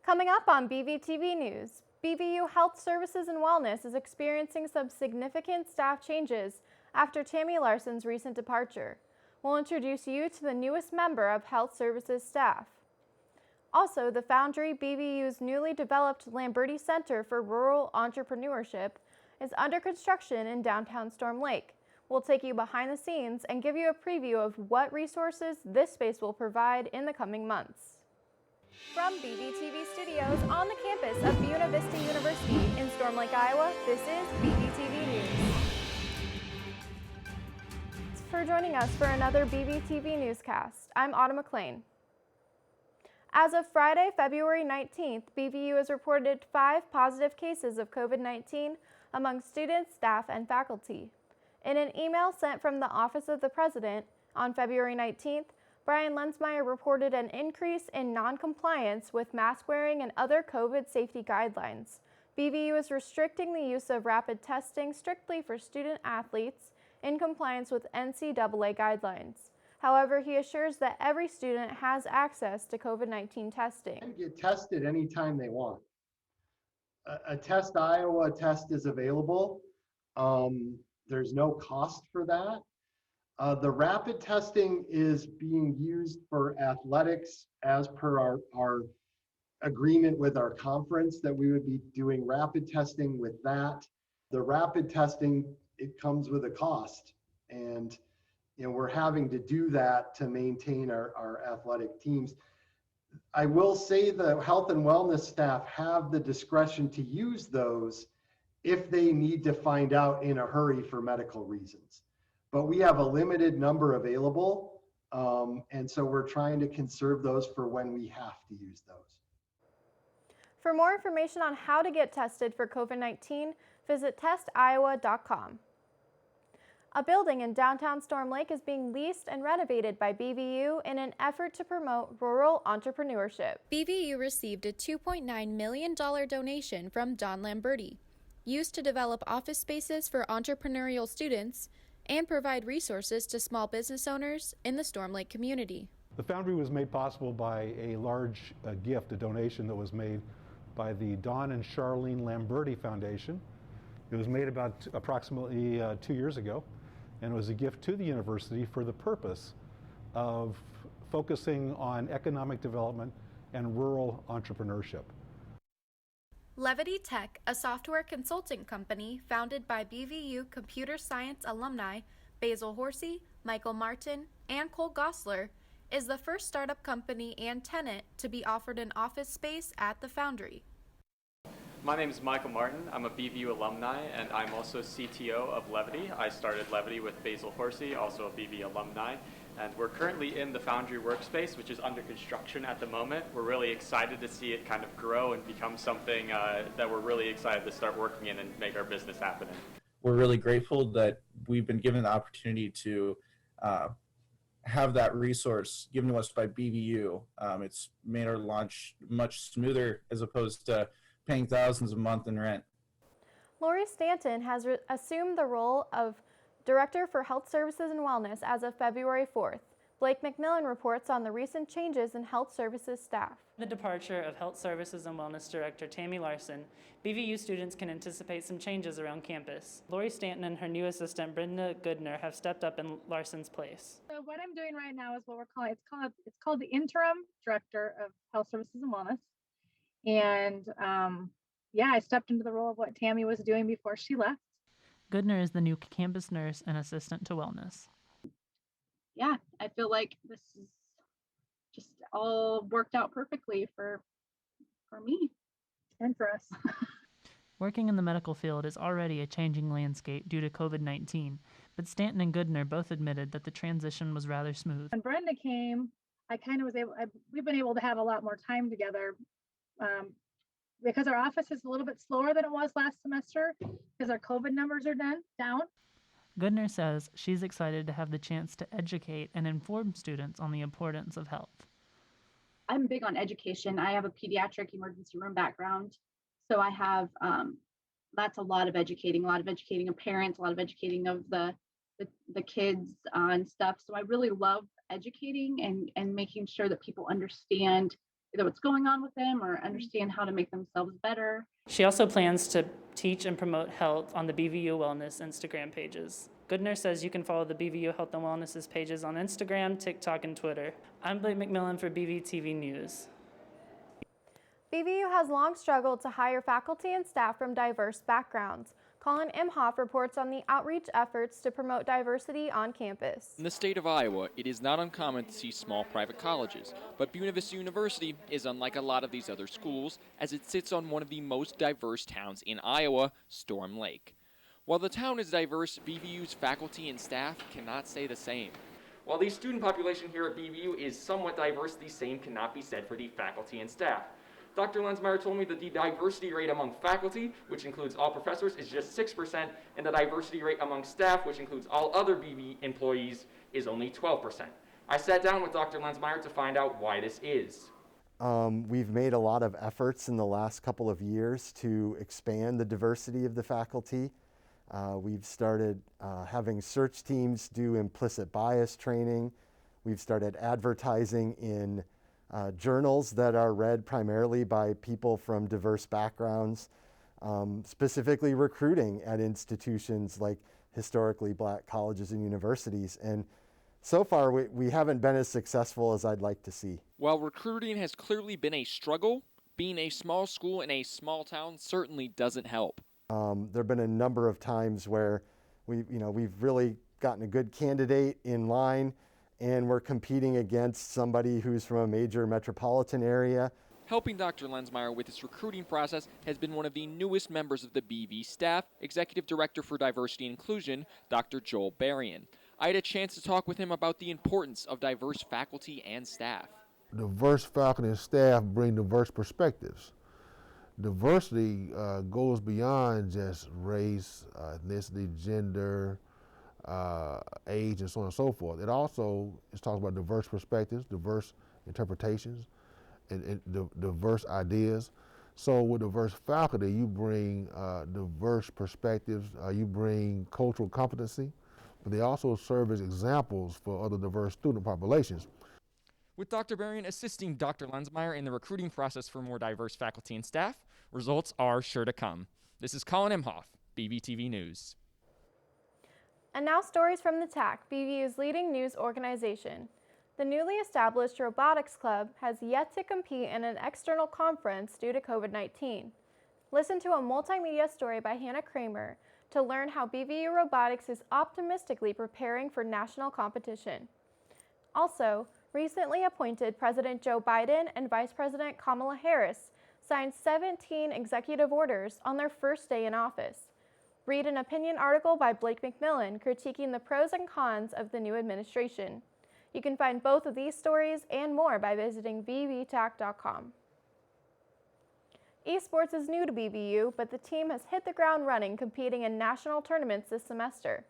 Coming up on Bvtv News, BVU Health Services and Wellness is experiencing some significant staff changes after Tammy Larson's recent departure. We'll introduce you to the newest member of Health Services staff. Also, the Foundry, BVU's newly developed Lamberti Center for Rural Entrepreneurship, is under construction in downtown Storm Lake. We'll take you behind the scenes and give you a preview of what resources this space will provide in the coming months. From Bvtv Studios on the campus of Buena Vista University in Storm Lake, Iowa, this is Bvtv News. Thanks for joining us for another Bvtv newscast. I'm Autumn McLean. As of Friday, February 19th, BVU has reported 5 positive cases of COVID-19 among students, staff, and faculty. In an email sent from the Office of the President on February 19th, Brian Lensmeyer reported an increase in non-compliance with mask wearing and other COVID safety guidelines. BVU is restricting the use of rapid testing strictly for student athletes in compliance with NCAA guidelines. However, he assures that every student has access to COVID-19 testing. They can get tested anytime they want. A Test Iowa test is available. There's no cost for that. The rapid testing is being used for athletics as per our agreement with our conference that we would be doing rapid testing with that. The rapid testing, it comes with a cost, and we're having to do that to maintain our athletic teams. I will say the health and wellness staff have the discretion to use those if they need to find out in a hurry for medical reasons. But we have a limited number available, and so we're trying to conserve those for when we have to use those. For more information on how to get tested for COVID-19, visit testiowa.com. A building in downtown Storm Lake is being leased and renovated by BVU in an effort to promote rural entrepreneurship. BVU received a $2.9 million donation from Don Lamberti, used to develop office spaces for entrepreneurial students and provide resources to small business owners in the Storm Lake community. The Foundry was made possible by a large gift, a donation that was made by the Don and Charlene Lamberti Foundation. It was made about approximately 2 years ago, and it was a gift to the university for the purpose of focusing on economic development and rural entrepreneurship. Levity Tech, a software consulting company founded by BVU computer science alumni Basil Horsey, Michael Martin, and Cole Gosler, is the first startup company and tenant to be offered an office space at the Foundry. My name is Michael Martin. I'm a BVU alumni, and I'm also CTO of Levity. I started Levity with Basil Horsey, also a BVU alumni. And we're currently in the Foundry workspace, which is under construction at the moment. We're really excited to see it kind of grow and become something that we're really excited to start working in and make our business happen in. We're really grateful that we've been given the opportunity to have that resource given to us by BVU. It's made our launch much smoother as opposed to paying thousands a month in rent. Lori Stanton has assumed the role of Director for Health Services and Wellness as of February 4th. Blake McMillan reports on the recent changes in health services staff. The departure of Health Services and Wellness Director Tammy Larson, BVU students can anticipate some changes around campus. Lori Stanton and her new assistant Brenda Goodner have stepped up in Larson's place. So what I'm doing right now is what we're calling, it's called the Interim Director of Health Services and Wellness. And I stepped into the role of what Tammy was doing before she left. Goodner is the new campus nurse and assistant to wellness. Yeah, I feel like this is just all worked out perfectly for me and for us. Working in the medical field is already a changing landscape due to COVID-19, but Stanton and Goodner both admitted that the transition was rather smooth. When Brenda came, we've been able to have a lot more time together because our office is a little bit slower than it was last semester because our COVID numbers are down. Goodner says she's excited to have the chance to educate and inform students on the importance of health. I'm big on education. I have a pediatric emergency room background. So I have, that's a lot of educating of parents, a lot of educating of the kids and stuff. So I really love educating and making sure that people understand either what's going on with them or understand how to make themselves better. She also plans to teach and promote health on the BVU Wellness Instagram pages. Goodner says you can follow the BVU Health and Wellness pages on Instagram, TikTok, and Twitter. I'm Blake McMillan for Bvtv News. BVU has long struggled to hire faculty and staff from diverse backgrounds. Colin Imhoff reports on the outreach efforts to promote diversity on campus. In the state of Iowa, it is not uncommon to see small private colleges, but Buena Vista University is unlike a lot of these other schools as it sits on one of the most diverse towns in Iowa, Storm Lake. While the town is diverse, BVU's faculty and staff cannot say the same. While the student population here at BVU is somewhat diverse, the same cannot be said for the faculty and staff. Dr. Lensmeyer told me that the diversity rate among faculty, which includes all professors, is just 6%, and the diversity rate among staff, which includes all other BV employees, is only 12%. I sat down with Dr. Lensmeyer to find out why this is. We've made a lot of efforts in the last couple of years to expand the diversity of the faculty. We've started having search teams do implicit bias training. We've started advertising in journals that are read primarily by people from diverse backgrounds, specifically recruiting at institutions like historically black colleges and universities. And so far, we haven't been as successful as I'd like to see. While recruiting has clearly been a struggle, being a small school in a small town certainly doesn't help. There have been a number of times where we've really gotten a good candidate in line, and we're competing against somebody who's from a major metropolitan area. Helping Dr. Lensmeyer with this recruiting process has been one of the newest members of the BV staff, Executive Director for Diversity and Inclusion, Dr. Joel Berrien. I had a chance to talk with him about the importance of diverse faculty and staff. Diverse faculty and staff bring diverse perspectives. Diversity goes beyond just race, ethnicity, gender, age, and so on and so forth. It also is talking about diverse perspectives, diverse interpretations, and diverse ideas. So with diverse faculty, you bring diverse perspectives, you bring cultural competency, but they also serve as examples for other diverse student populations. With Dr. Berrien assisting Dr. Lensmeyer in the recruiting process for more diverse faculty and staff, results are sure to come. This is Colin Imhoff, Bvtv News. And now stories from the TAC, BVU's leading news organization. The newly established Robotics Club has yet to compete in an external conference due to COVID-19. Listen to a multimedia story by Hannah Kramer to learn how BVU Robotics is optimistically preparing for national competition. Also, recently appointed President Joe Biden and Vice President Kamala Harris signed 17 executive orders on their first day in office. Read an opinion article by Blake McMillan critiquing the pros and cons of the new administration. You can find both of these stories and more by visiting bvtac.com. Esports is new to BVU, but the team has hit the ground running competing in national tournaments this semester.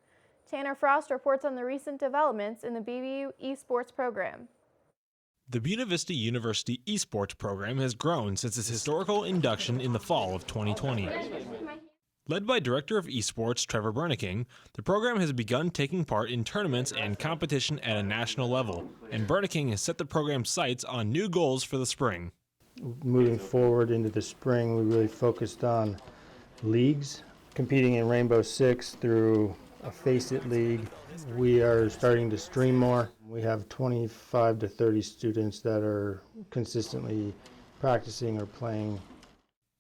Tanner Frost reports on the recent developments in the BVU esports program. The Buena Vista University esports program has grown since its historical induction in the fall of 2020. Led by Director of Esports Trevor Berniking, the program has begun taking part in tournaments and competition at a national level, and Berniking has set the program's sights on new goals for the spring. Moving forward into the spring, we really focused on leagues, competing in Rainbow Six through a Face It League. We are starting to stream more. We have 25 to 30 students that are consistently practicing or playing.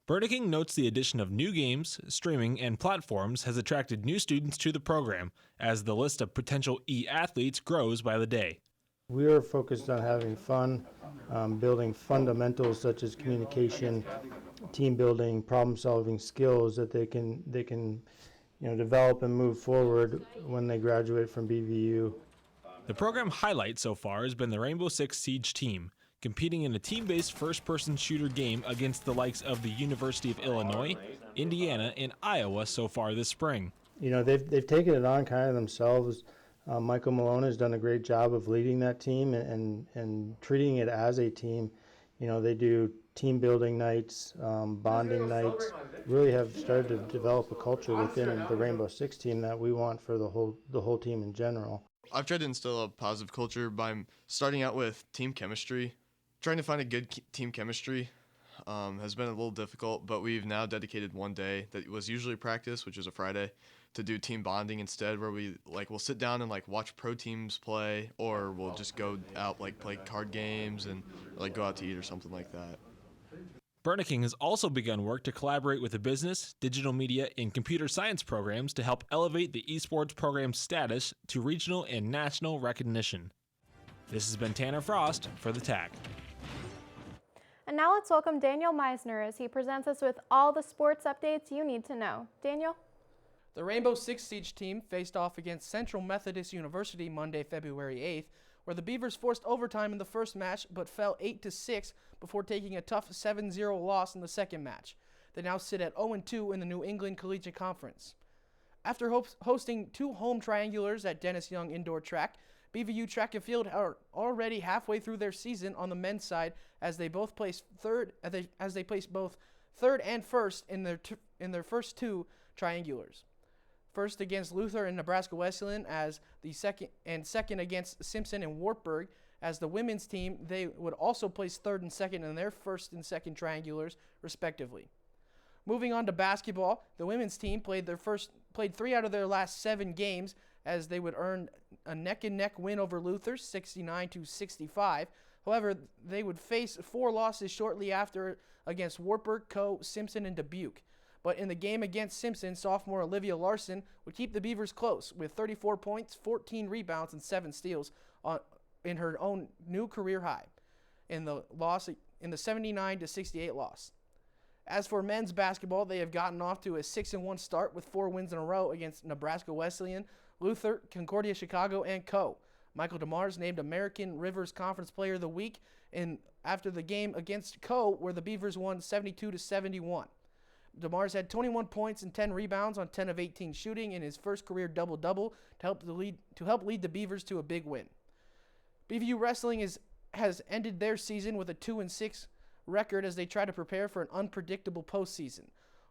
Berniking notes the addition of new games, streaming, and platforms has attracted new students to the program as the list of potential e-athletes grows by the day. We are focused on having fun, building fundamentals such as communication, team building, problem-solving skills that they can develop and move forward when they graduate from BVU. The program highlight so far has been the Rainbow Six Siege team, competing in a team-based first-person shooter game against the likes of the University of Illinois, Indiana, and Iowa so far this spring. They've taken it on kind of themselves. Michael Malone has done a great job of leading that team and treating it as a team. They do team building nights, bonding nights, really have started to develop a culture within the Rainbow Six team that we want for the whole team in general. I've tried to instill a positive culture by starting out with team chemistry, Trying to find a good team chemistry has been a little difficult, but we've now dedicated one day that was usually practice, which is a Friday, to do team bonding instead, where we'll sit down and watch pro teams play, or we'll just go out play card games and go out to eat or something like that. Berniking has also begun work to collaborate with the business, digital media, and computer science programs to help elevate the esports program's status to regional and national recognition. This has been Tanner Frost for The TAC. And now let's welcome Daniel Meisner as he presents us with all the sports updates you need to know. Daniel? The Rainbow Six Siege team faced off against Central Methodist University Monday, February 8th, where the Beavers forced overtime in the first match but fell 8-6 before taking a tough 7-0 loss in the second match. They now sit at 0-2 in the New England Collegiate Conference. After hosting 2 home triangulars at Dennis Young Indoor Track, BVU Track and Field are already halfway through their season on the men's side as they both placed third and first in their first 2 triangulars. First against Luther and Nebraska Wesleyan as the second against Simpson and Wartburg. As the women's team, they would also place third and second in their first and second triangulars, respectively. Moving on to basketball, the women's team played 3 out of their last 7 games as they would earn a neck-and-neck win over Luther, 69-65. However, they would face 4 losses shortly after against Wartburg, Coe, Simpson, and Dubuque. But in the game against Simpson, sophomore Olivia Larson would keep the Beavers close with 34 points, 14 rebounds, and 7 steals in her own new career high in the 79-68 loss. As for men's basketball, they have gotten off to a 6-1 start with 4 wins in a row against Nebraska Wesleyan, Luther, Concordia Chicago, and Coe. Michael DeMars named American Rivers Conference Player of the Week after the game against Coe, where the Beavers won 72-71. DeMars had 21 points and 10 rebounds on 10 of 18 shooting in his first career double-double to help lead the Beavers to a big win. BVU Wrestling has ended their season with a 2-6 record as they try to prepare for an unpredictable postseason.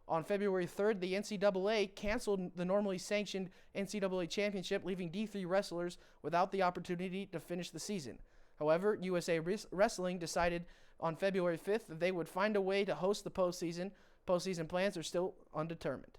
On February 3rd, the NCAA canceled the normally sanctioned NCAA championship, leaving D3 wrestlers without the opportunity to finish the season. However, USA Wrestling decided on February 5th that they would find a way to host the postseason. Postseason plans are still undetermined.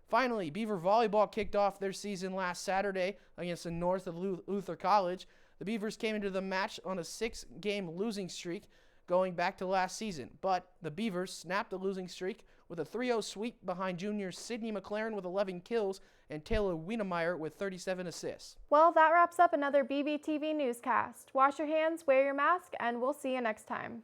Finally, Beaver Volleyball kicked off their season last Saturday against the North of Luther College. The Beavers came into the match on a 6-game losing streak going back to last season, but the Beavers snapped the losing streak with a 3-0 sweep behind juniors Sydney McLaren with 11 kills and Taylor Wienemeyer with 37 assists. Well, that wraps up another Bvtv newscast. Wash your hands, wear your mask, and we'll see you next time.